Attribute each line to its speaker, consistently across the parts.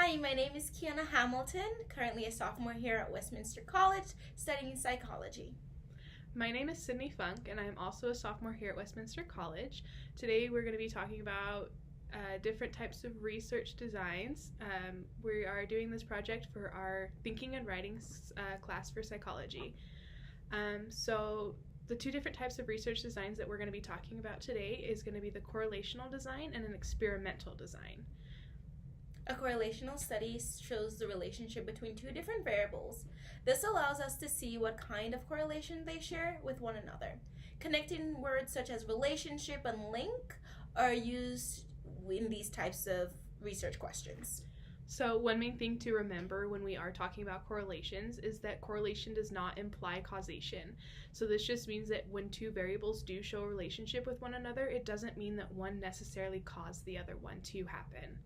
Speaker 1: Hi, my name is Kiana Hamilton, currently a sophomore here at Westminster College, studying psychology.
Speaker 2: My name is Sydney Funk, and I'm also a sophomore here at Westminster College. Today we're going to be talking about different types of research designs. We are doing this project for our thinking and writing class for psychology. So the two different types of research designs that we're going to be talking about today is going to be the correlational design and an experimental design.
Speaker 1: A correlational study shows the relationship between two different variables. This allows us to see what kind of correlation they share with one another. Connecting words such as relationship and link are used in these types of research questions.
Speaker 2: So one main thing to remember when we are talking about correlations is that correlation does not imply causation. So this just means that when two variables do show a relationship with one another, it doesn't mean that one necessarily caused the other one to happen.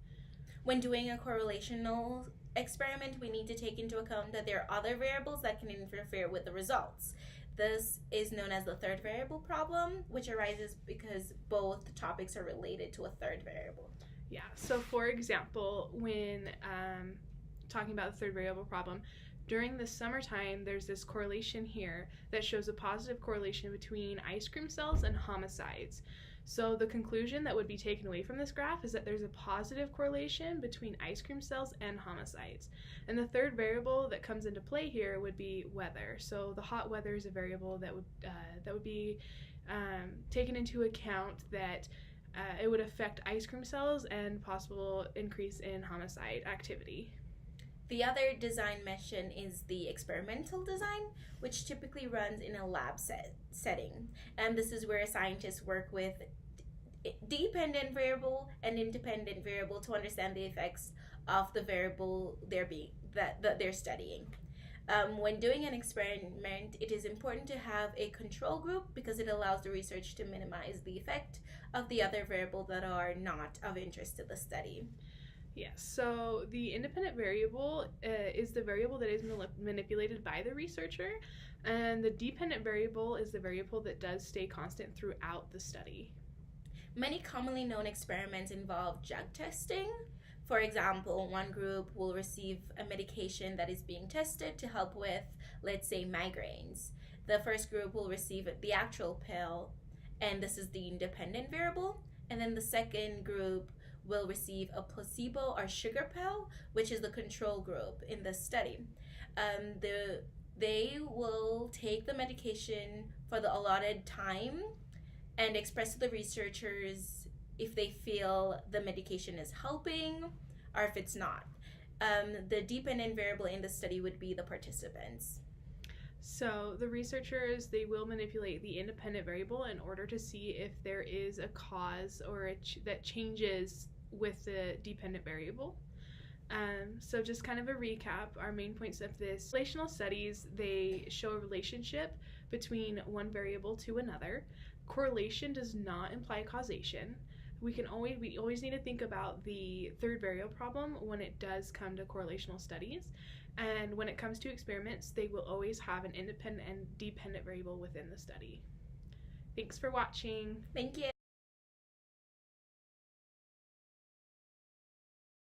Speaker 1: When doing a correlational experiment, we need to take into account that there are other variables that can interfere with the results. This is known as the third variable problem, which arises because both topics are related to a third variable.
Speaker 2: Yeah, so for example, when talking about the third variable problem, during the summertime, there's this correlation here that shows a positive correlation between ice cream sales and homicides. So the conclusion that would be taken away from this graph is that there's a positive correlation between ice cream sales and homicides. And the third variable that comes into play here would be weather. So the hot weather is a variable that would be taken into account that it would affect ice cream sales and possible increase in homicide activity.
Speaker 1: The other design mentioned is the experimental design, which typically runs in a lab setting. And this is where scientists work with dependent variable and independent variable to understand the effects of the variable that they're studying. When doing an experiment, it is important to have a control group because it allows the research to minimize the effect of the other variables that are not of interest to the study.
Speaker 2: Yes, so the independent variable is the variable that is manipulated by the researcher, and the dependent variable is the variable that does stay constant throughout the study.
Speaker 1: Many commonly known experiments involve drug testing. For example, one group will receive a medication that is being tested to help with, let's say, migraines. The first group will receive the actual pill, and this is the independent variable, and then the second group will receive a placebo or sugar pill, which is the control group in the study. They will take the medication for the allotted time and express to the researchers if they feel the medication is helping or if it's not. The dependent variable in the study would be the participants.
Speaker 2: So the researchers, they will manipulate the independent variable in order to see if there is a cause or that changes with the dependent variable. So just kind of a recap, our main points of this. Relational studies, they show a relationship between one variable to another. Correlation does not imply causation. We always need to think about the third variable problem when it does come to correlational studies. And when it comes to experiments, they will always have an independent and dependent variable within the study. Thanks for watching.
Speaker 1: Thank you.